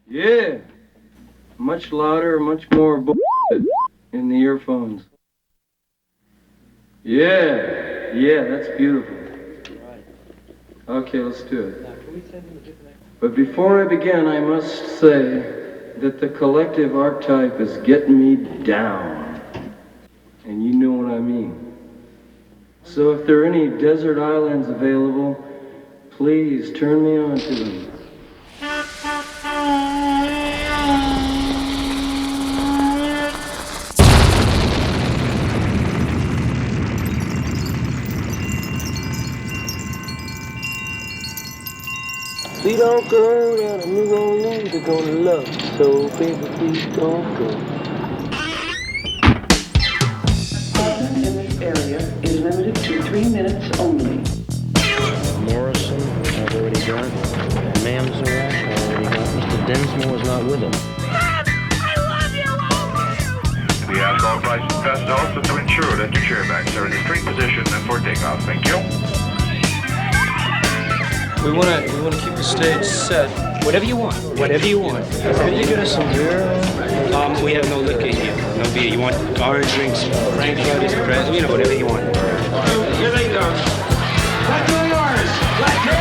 Yeah. Much louder, much more in the earphones. Yeah. Yeah, that's beautiful. Okay, let's do it. But before I begin, I must say that the collective archetype is getting me down. And you know what I mean. So if there are any desert islands available, please turn me on to them. We don't go down to New Orleans, they're gonna love you, so baby, please don't go. Parking in this area is limited to 3 minutes only. Morrison, I've already got. Manzarak, I've already got. Mr. Densmore is not with him. Dad, I love you. The asphalt price test also to ensure that your chairbacks are in a straight position for takeoff. Thank you. We wanna keep the stage set. Whatever you want. Whatever you want. Could you get us some beer? We have no liquor here. No beer. You want orange drinks, frankfurters, whatever you want. Here they go. Let's do yours. Let's go.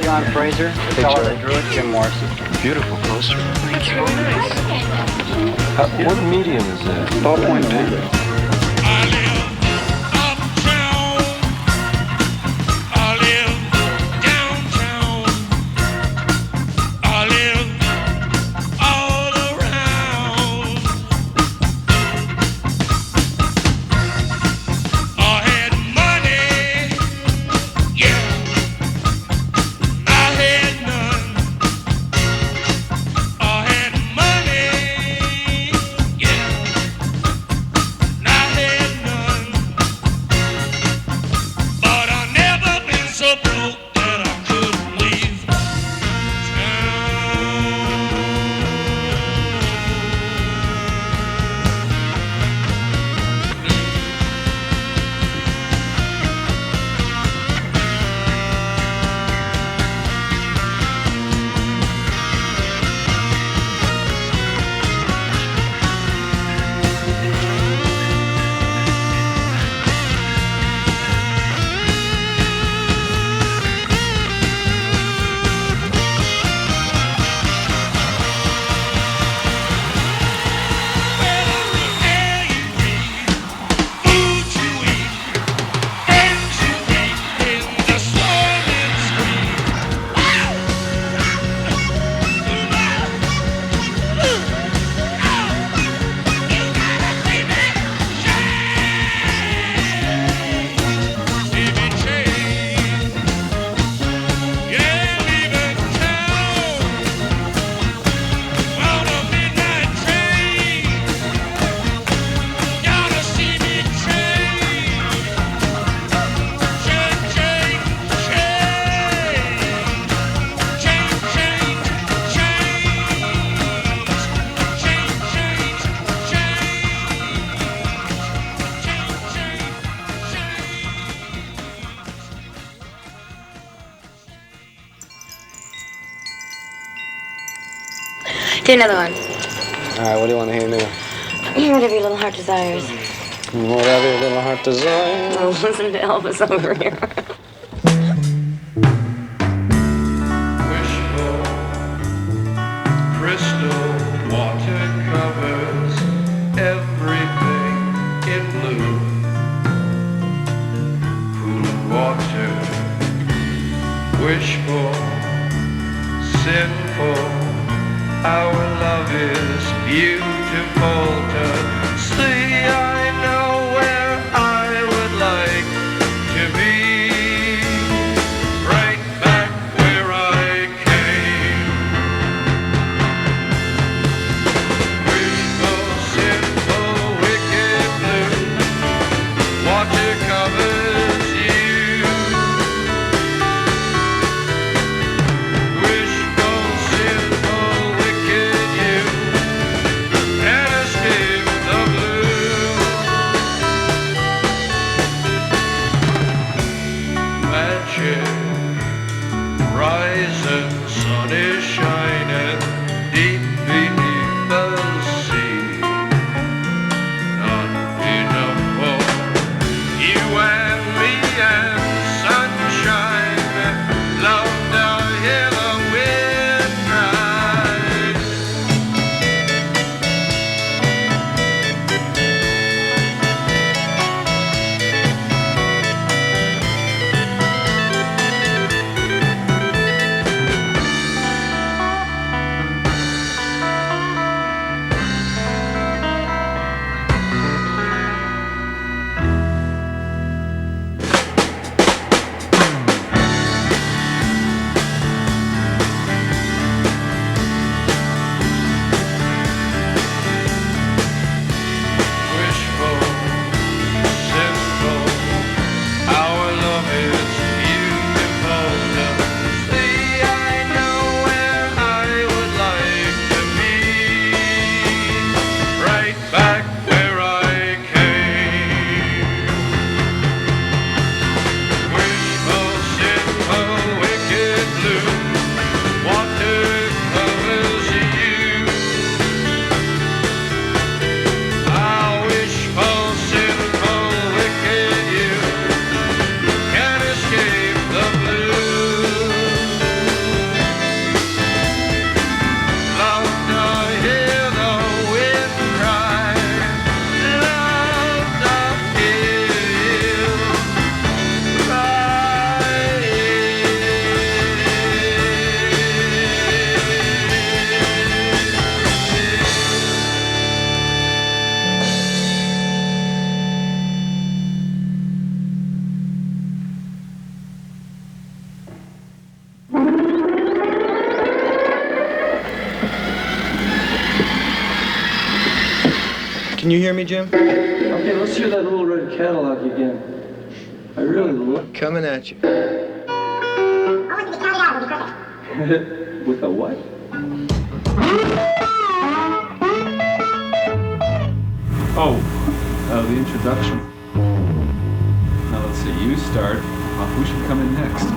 John Fraser, the fellow that drew it, Jim Morrison. Beautiful poster. Thank you. Nice. What medium is that? Ballpoint pen. Do another one. All right, what do you want to hear now? Whatever your little heart desires. Whatever your little heart desires. Oh, listen to Elvis over here. Wishful crystal water covers everything in blue. Pool water, wishful, sinful. Our love is beautiful to see. I know where I would like to be. Right back where I came. Wishful, sinful, wicked blue. Water covers you. Wishful, sinful, wicked you. Can't escape the blue. Magic, rising sun is shining deep beneath the sea. Not enough for you and me and sunshine. Love down here the wind cries. Wishful, sinful, our love is beautiful to see. I know where I would like to be. Right back where I came. Wishful, sinful, wicked blue. Water covers you. Wishful, sinful, wicked you. Can't escape the blue. Love to hear the wind cry. Love to feel Can you hear me, Jim? Okay, let's hear that little red Cadillac again. I really love Coming at you. With a what? Oh, the introduction. Now let's see, you start. Who should come in next?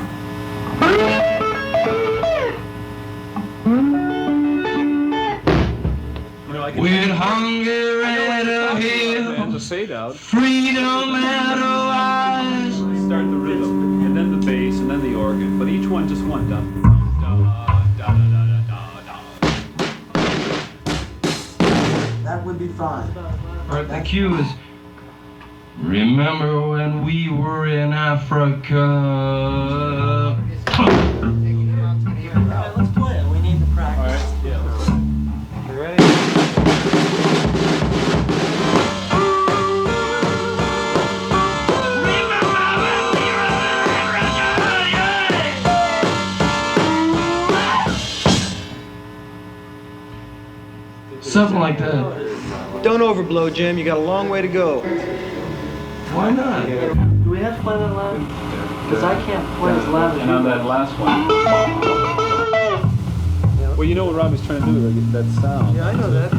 With hunger at a hill, And the fade out. freedom at a rise. Start the rhythm, and then the bass, and then the organ. But each one just one. Da, da, da, da, da, da, da. That would be fine. All right, the cue is, remember when we were in Africa? Let's play it. We need to practice. You ready? Something like that. Don't overblow, Jim. You got a long way to go. Why not? Do we have to play that loud? Because I can't play as loud as And on you. that last one. Well, you know what Robbie's trying to do, that sound. Yeah, I know that.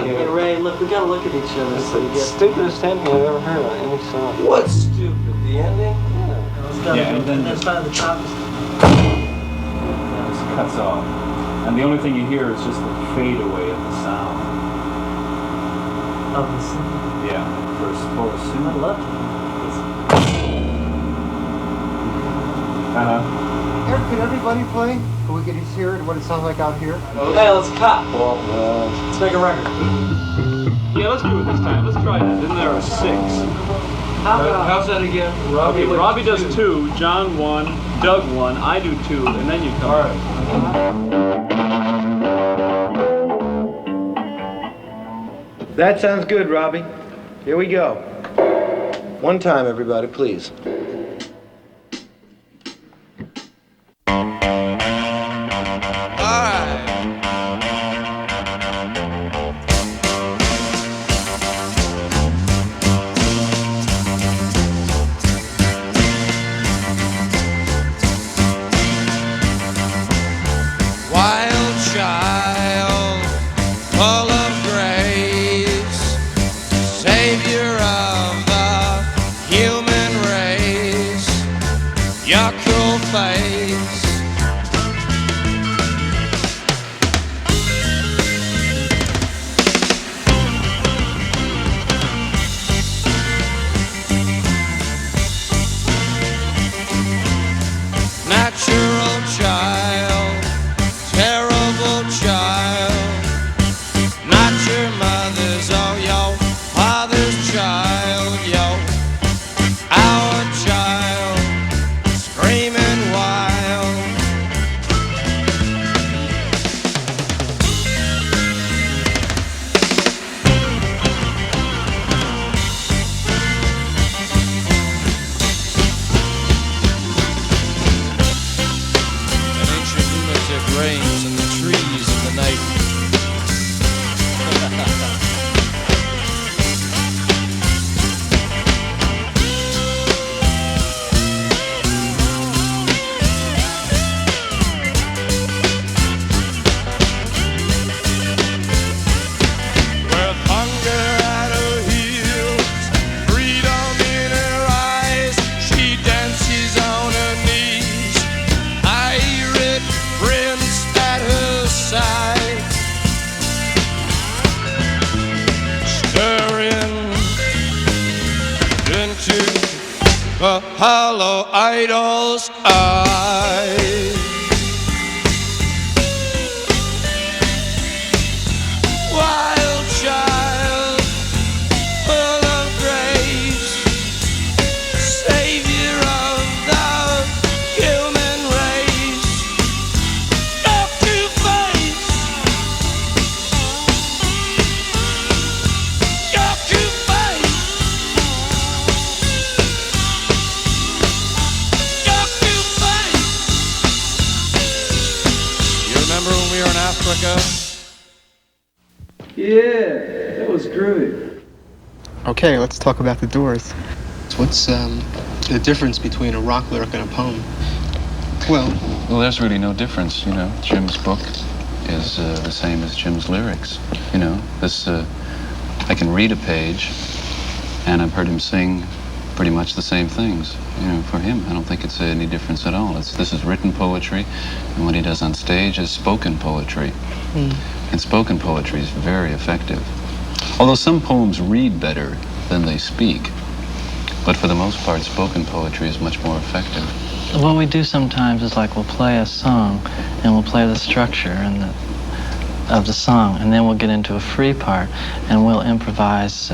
Hey, Ray, look, we gotta look at each other so you get. Stupidest ending I've ever heard on any song. What's stupid? The ending? Let's start Yeah, and then let's start at the top. This cuts off. And the only thing you hear is just the fade away of the sound. Of the sound? Yeah, for a soon. I'd love to. Eric, can everybody play? Can we get to hear what it sounds like out here? Hey, let's cut. Let's make a record. Yeah, let's do it this time. Let's try that. Then there are 6. How's that again? Robbie does 2, John 1, Doug 1, I do 2, and then you come. All right. That sounds good, Robbie. Here we go. One time, everybody, please. Wild child, full of grace, savior of the human race, your cruel face. Natural child, terrible child, not your mother's, oh, yo, father's child, yo, our child, screaming wild. An ancient lunatic reigns in the trees of the night. With hunger at her heels, freedom in her eyes, she dances on her knees, pirate prince at her side, stirring into the hollow idol's eyes. Wild child, full of grace, savior of the human race, your cute face, your cute face, your cute face. You remember when we were in Africa? Yeah, that was groovy. Okay, let's talk about the Doors. What's the difference between a rock lyric and a poem? Well, there's really no difference, you know. Jim's book is the same as Jim's lyrics, you know. I can read a page, and I've heard him sing pretty much the same things. You know, for him, I don't think it's any difference at all. This is written poetry, and what he does on stage is spoken poetry. And spoken poetry is very effective. Although some poems read better than they speak, but for the most part, spoken poetry is much more effective. What we do sometimes is like we'll play a song and we'll play the structure of the song, and then we'll get into a free part and we'll improvise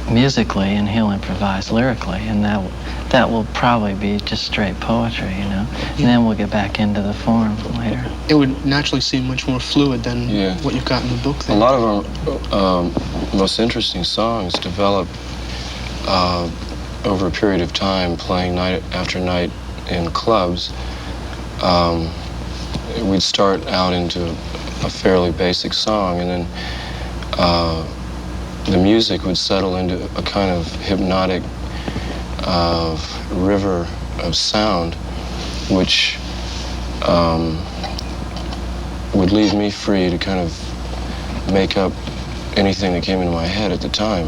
musically and he'll improvise lyrically, and that will probably be just straight poetry, you know. And then we'll get back into the form later. It would naturally seem much more fluid than what you've got in the book. A lot of our most interesting songs develop over a period of time, playing night after night in clubs. We'd start out into a fairly basic song, and then the music would settle into a kind of hypnotic river of sound, which would leave me free to kind of make up anything that came into my head at the time.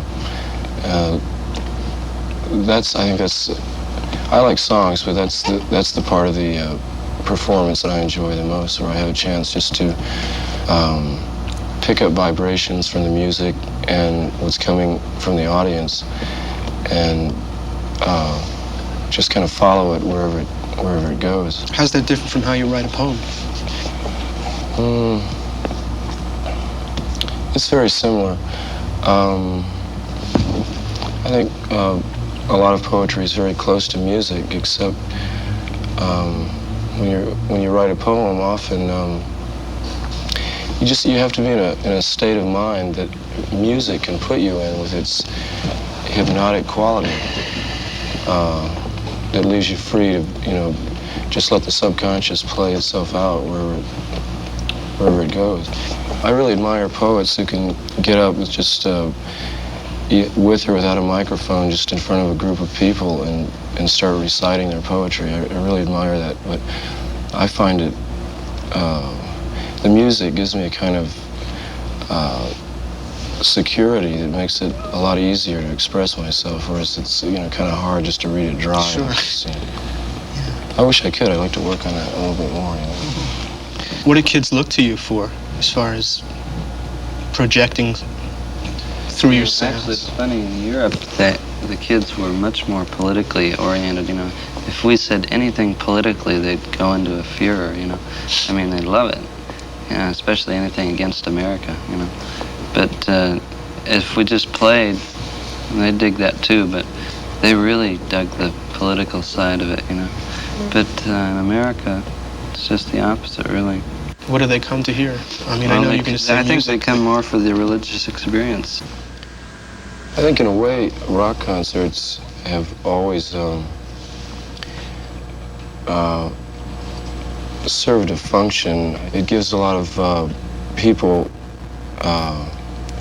I like songs, but that's the part of the performance that I enjoy the most, where I have a chance just to pick up vibrations from the music and what's coming from the audience, and just kind of follow it wherever it goes. How's that different from how you write a poem? It's very similar. I think a lot of poetry is very close to music, except when you write a poem, often you have to be in a state of mind that music can put you in with its hypnotic quality. That leaves you free to, just let the subconscious play itself out wherever it goes. I really admire poets who can get up with just with or without a microphone, just in front of a group of people and start reciting their poetry. I really admire that, but I find it, the music gives me a kind of security that makes it a lot easier to express myself, whereas it's, kind of hard just to read it dry. Sure. I wish I could. I'd like to work on that a little bit more. What do kids look to you for, as far as projecting through your sounds? Actually, it's funny, in Europe, that the kids were much more politically oriented, If we said anything politically, they'd go into a furor, They'd love it, especially anything against America, But if we just played, they'd dig that too, but they really dug the political side of it, But in America, it's just the opposite, really. What do they come to hear? I know you're going to say I think music. they come more for the religious experience. I think in a way, rock concerts have always served a function. It gives a lot of people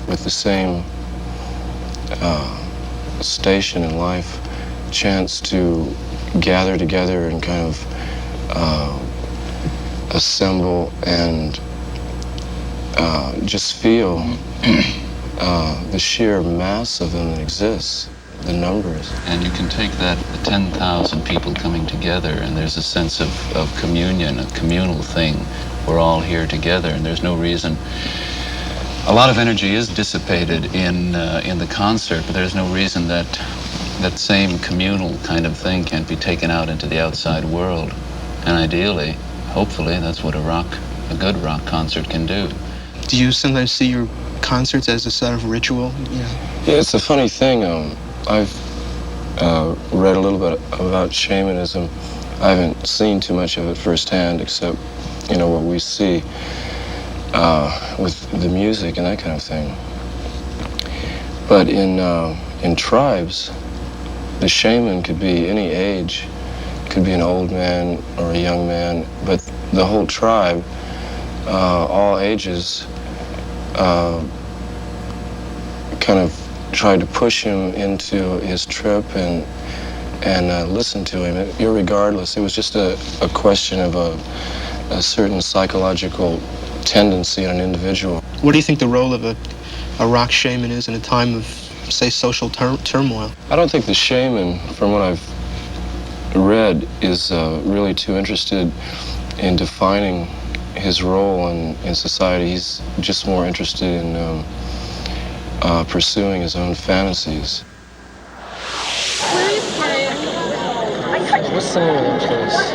with the same station in life a chance to gather together and kind of assemble and just feel the sheer mass of them that exists, the numbers. And you can take that 10,000 people coming together, and there's a sense of communion, a communal thing. We're all here together, and there's no reason. A lot of energy is dissipated in the concert, but there's no reason that same communal kind of thing can't be taken out into the outside world. And ideally, hopefully, that's what a good rock concert can do. Do you sometimes see your concerts as a sort of ritual? Yeah, it's a funny thing. I've read a little bit about shamanism. I haven't seen too much of it firsthand, except, what we see with the music and that kind of thing. But in tribes, the shaman could be any age. Could be an old man or a young man, but the whole tribe, all ages, kind of tried to push him into his trip and listen to him, irregardless. It was just a question of a certain psychological tendency in an individual. What do you think the role of a rock shaman is in a time of, say, social turmoil? I don't think the shaman, from what I've read, is really too interested in defining his role in society. He's just more interested in pursuing his own fantasies. What's the name of that place?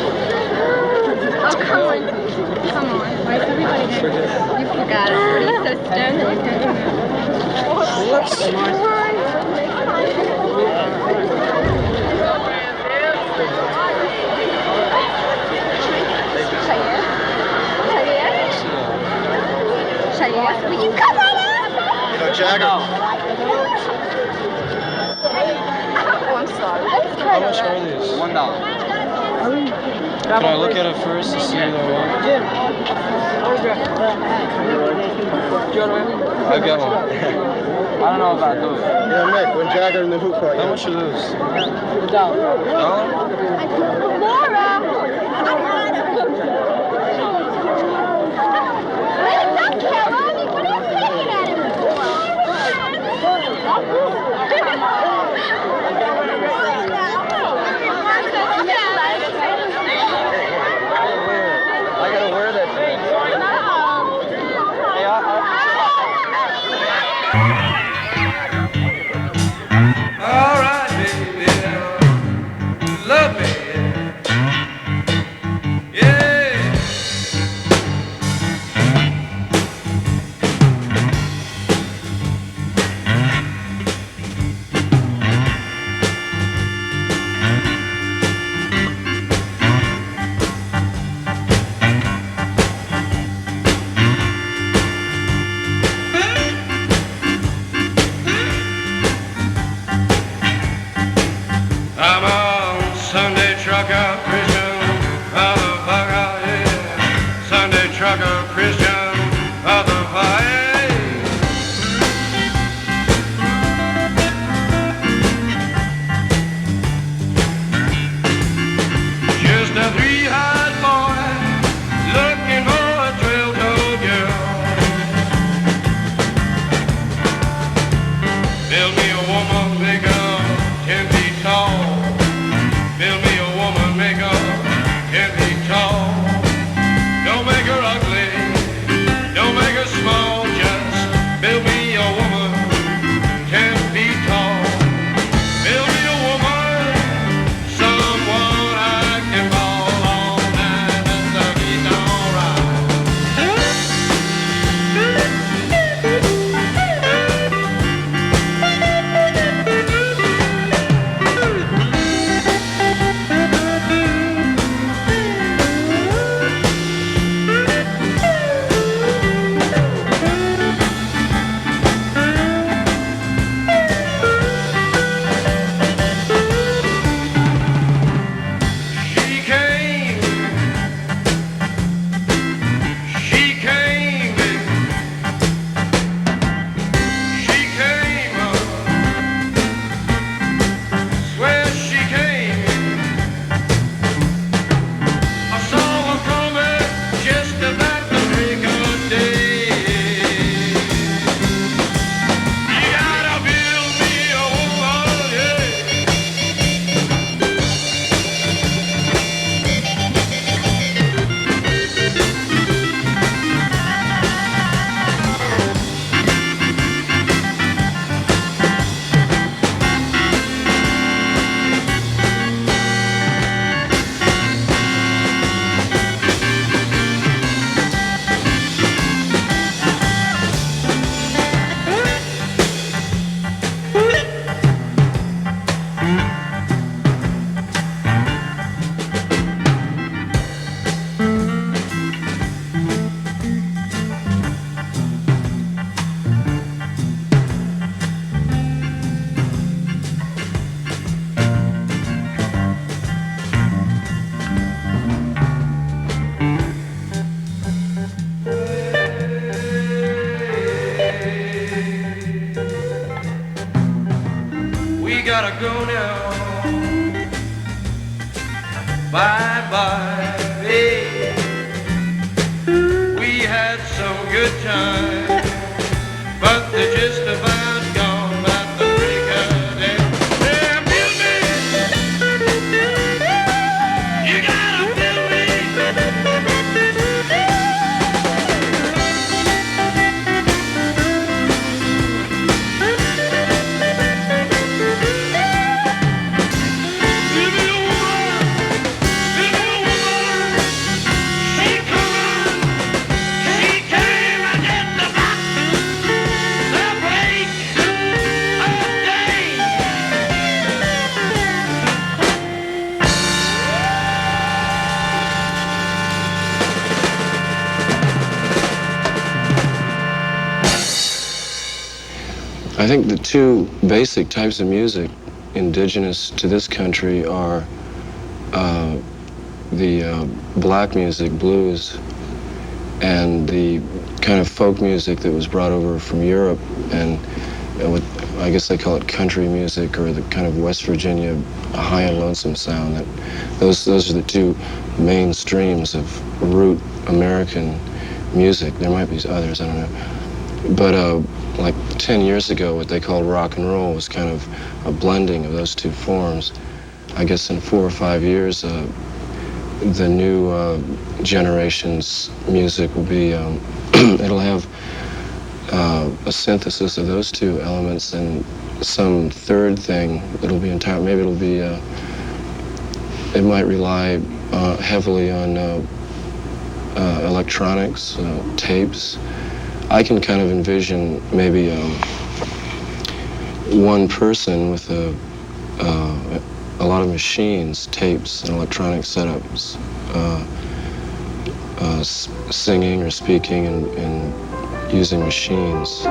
Oh, come on. Why is everybody there? You forgot it. What are you so stoned that you can't remember? Cheyenne? Will you come on up? Jagger. Oh, I'm sorry. How much are these? $1. Can I look at it first to see what I want? I've got one. I don't know about those. Yeah, Mick, when Jagger in the hoop right. How much are those? $1. Laura! Don't kill me. What are you looking at him for? I'm a Sunday trucker, Christian, motherfucker, yeah. Sunday trucker, Christian, motherfucker, yeah. Just a three-eyed boy looking for a trail-toed girl. Build me a woman, make her 10 feet tall. Build me a woman, make her 10 feet tall. Don't make her ugly, don't make her small, just build me a woman 10 feet tall. Build me a woman, someone I can fall on, and that'll be alright. She came, she came, she came, swear she came. I saw her coming just about the break of day. You gotta build me a woman, yeah. We gotta go now. Bye bye, babe. We had some good times, but they're just about gone by the break of day. Yeah, build me. You gotta build me. I think the two basic types of music indigenous to this country are the black music, blues, and the kind of folk music that was brought over from Europe, and what I guess they call it country music, or the kind of West Virginia high and lonesome sound. That those are the two main streams of root American music. There might be others, I don't know. But like 10 years ago, what they called rock and roll was kind of a blending of those two forms. I guess in 4 or 5 years, the new generation's music will be, it'll have a synthesis of those two elements and some third thing that'll be entire. Maybe it'll be, it might rely heavily on electronics, tapes. I can kind of envision maybe one person with a lot of machines, tapes, and electronic setups, singing or speaking and using machines.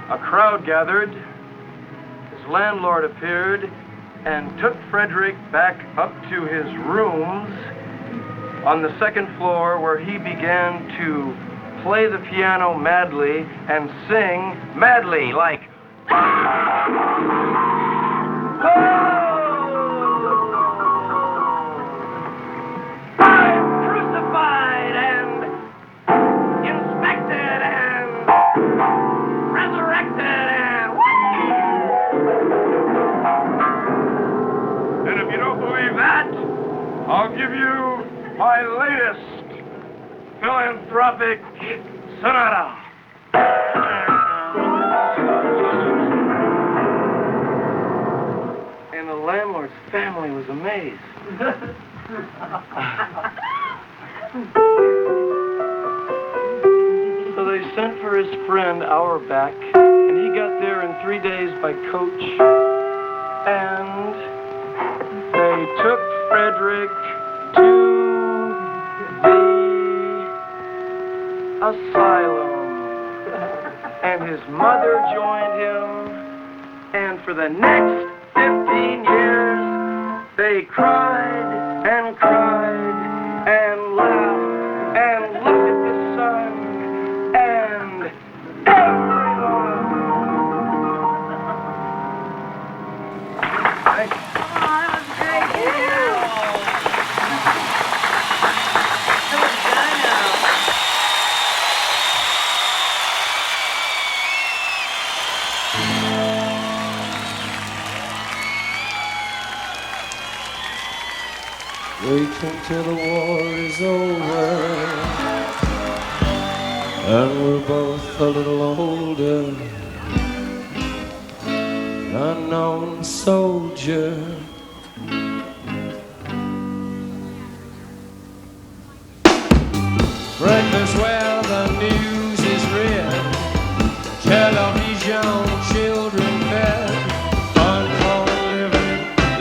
A crowd gathered. His landlord appeared and took Frederick back up to his rooms on the second floor, where he began to play the piano madly and sing madly, like, I'm crucified and inspected and resurrected and if you don't believe that, I'll give you my latest philanthropic sonata. And the landlord's family was amazed. So they sent for his friend Auerbach, and he got there in 3 days by coach. And they took Frederick to the asylum. And his mother joined him. And for the next 15 years, they cried and cried and laughed and looked at the sun and everyone. Thank you. Wait until the war is over and we're both a little older. Unknown soldier, breakfast where the news is read, television, children fed, unborn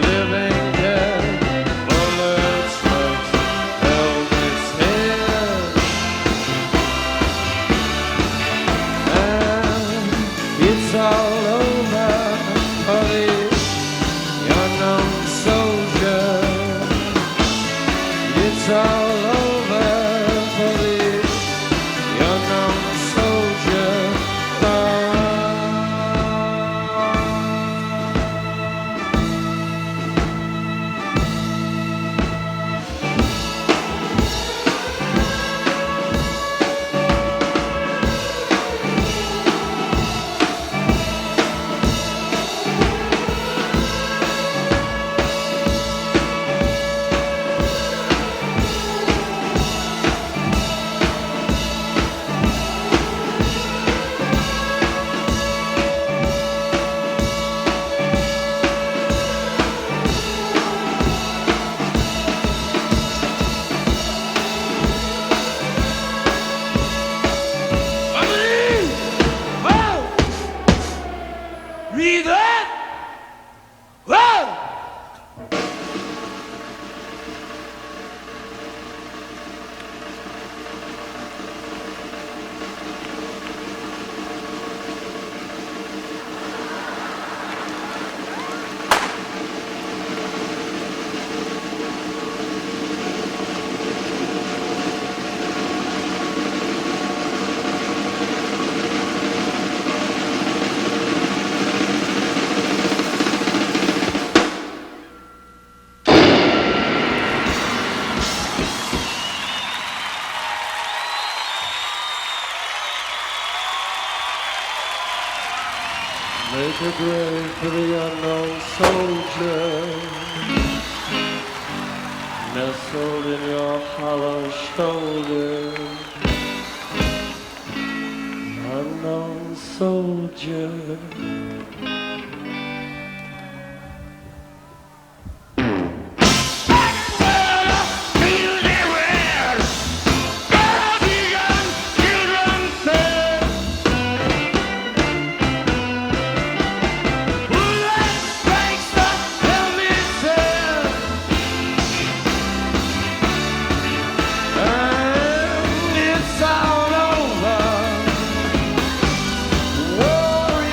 living dead. Bullets touch helmet's head, and it's all over for this unknown soldier. It's all over for this unknown soldier. Read that! Whoa! Make a grave for the unknown soldier, nestled in your hollow shoulder. Unknown soldier. It's all over. War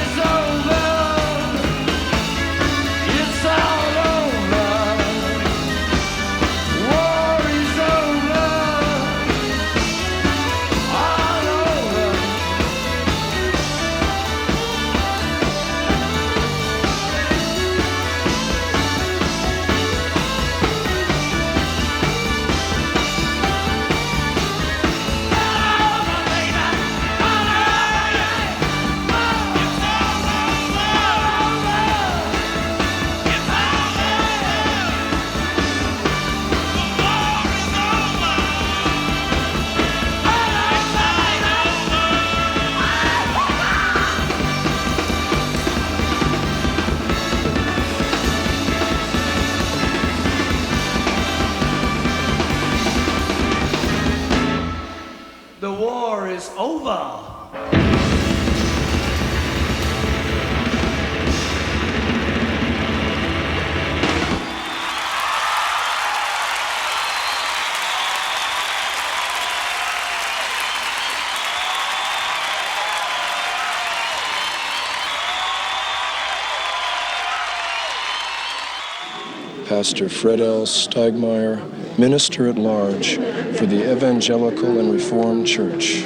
Pastor Fred L. Steigmeyer, Minister at Large for the Evangelical and Reformed Church.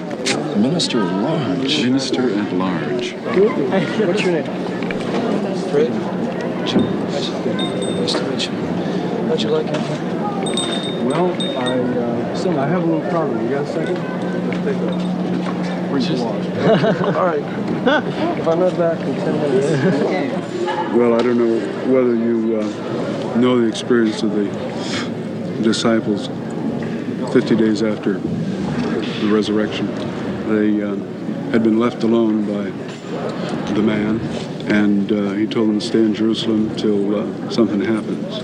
Minister at Large? Minister at Large. What's your name? Fred? Nice to meet you. How'd you like it? Well, I have a little problem. You got a second? Let's take a brief wash. All right. If I'm not back in 10 minutes. Well, I don't know whether you know the experience of the disciples 50 days after the resurrection. They had been left alone by the man, and he told them to stay in Jerusalem till something happens.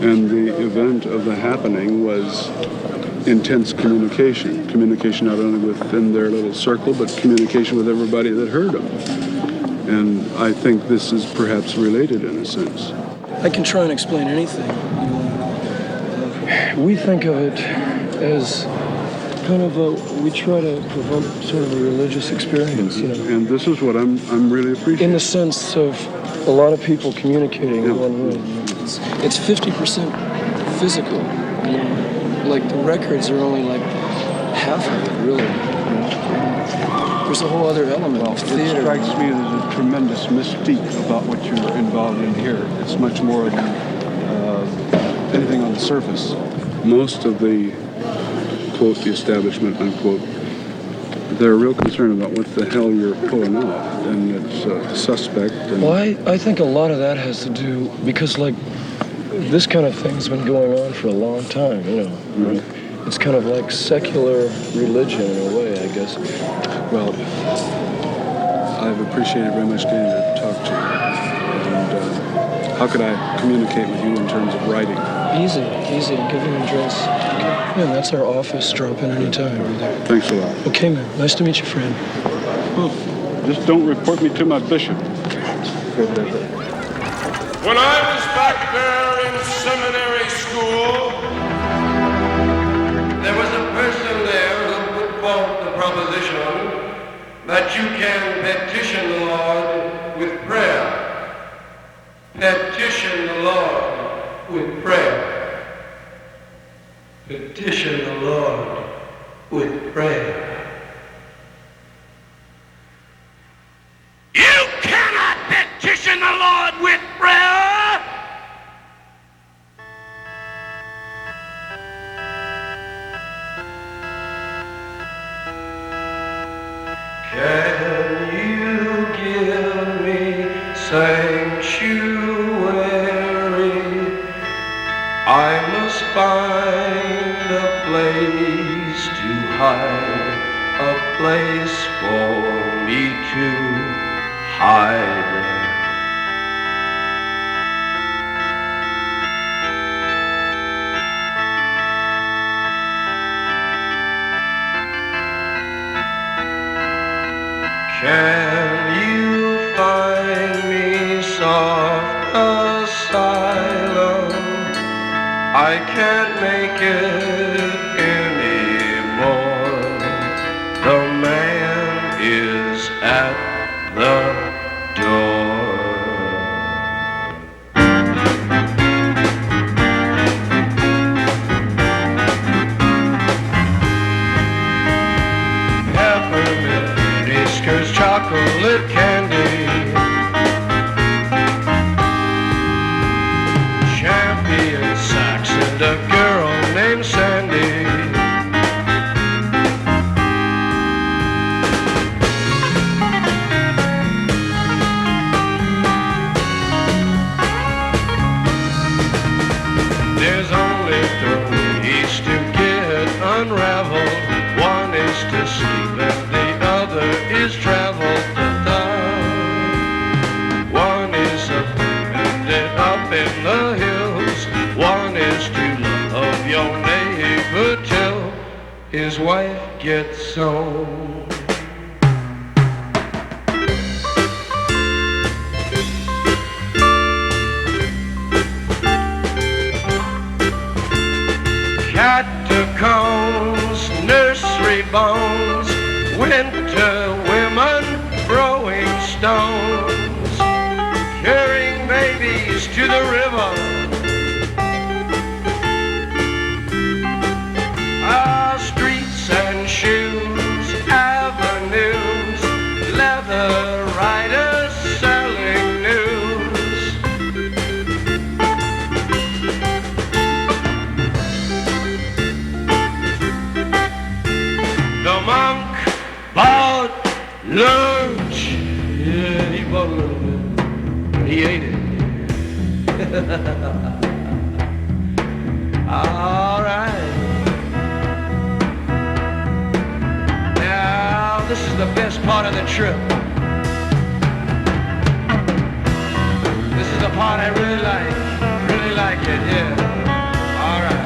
And the event of the happening was intense communication. Communication not only within their little circle, but communication with everybody that heard them. And I think this is perhaps related in a sense. I can try and explain anything. We think of it as kind of we try to provoke sort of a religious experience, you know. And this is what I'm really appreciating. In the sense of a lot of people communicating in one room. It's 50% physical. You know? Like the records are only like half of it, really. There's a whole other element of theater. It strikes me as a tremendous mystique about what you're involved in here. It's much more than anything on the surface. Most of the, quote, the establishment, unquote, they're real concerned about what the hell you're pulling off, and it's suspect. And well, I think a lot of that has to do, because like, this kind of thing's been going on for a long time, you know. Right? It's kind of like secular religion in a way, I guess. Well, I've appreciated very much getting to talk to you. And how could I communicate with you in terms of writing? Easy. I'll give you an address. Okay. Yeah, that's our office. Drop in anytime. We're there. Thanks a lot. Okay, man. Nice to meet you, friend. Just don't report me to my bishop. When I was back there in seminary school, there was a person there who put forth the proposition that you can petition the Lord with prayer. Petition the Lord with prayer. Petition the Lord with prayer. You cannot petition the Lord with prayer! Can you give me sanctuary? I must find a place to hide, a place for me to hide. Can you find me soft asylum? I can't make it anymore. The man is at the door. Peppermint, Easter's chocolate candy. Champion sax and a girl named Sandy. There's only three ways to get unraveled. One is to sleep and the other is travel. One is up in the hills. One is to love your neighbor till his wife gets home. Catacombs, nursery bones, winter women throwing stones, carrying babies to the river, Lunch. Yeah, he bought a little bit. He ate it. All right. Now, this is the best part of the trip. This is the part I really like it, yeah. All right.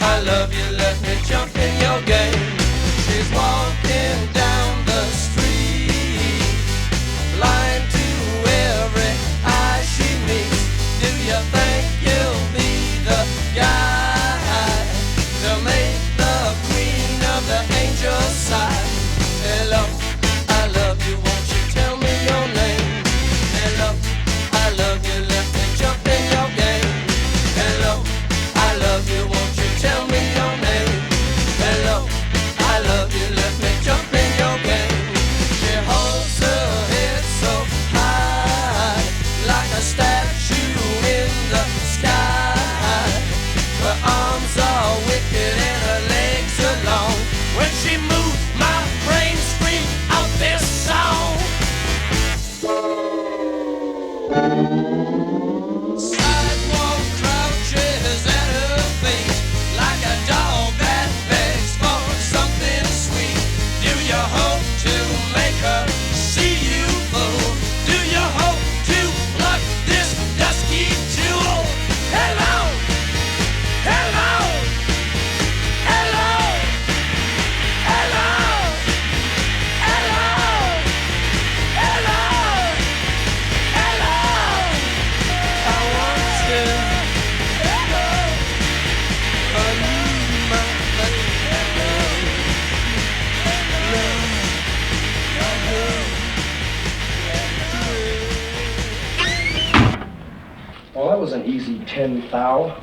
I love you, let me jump in your game. She's walking down the street, blind to every eye she meets. Do you think you'll be the guy to make the queen of the angels sigh? Hello, I love you, won't you tell me your name? Hello, I love you, let me jump in your game. Hello, I love you, won't you tell me your name? Hello, I love you, let me jump in your game. She holds her head so high, like a statue in the sky. Her arms are wicked and her legs are long. When she moves, my brain screams out this song. Sidewalk crouches at her feet, like a dog that begs for something sweet. Do you hope to make her see you, fool? Do you hope to pluck this dusky jewel? Hello, hello, hello, hello, hello, hello, hello. I want to Well, that was an easy 10 thou.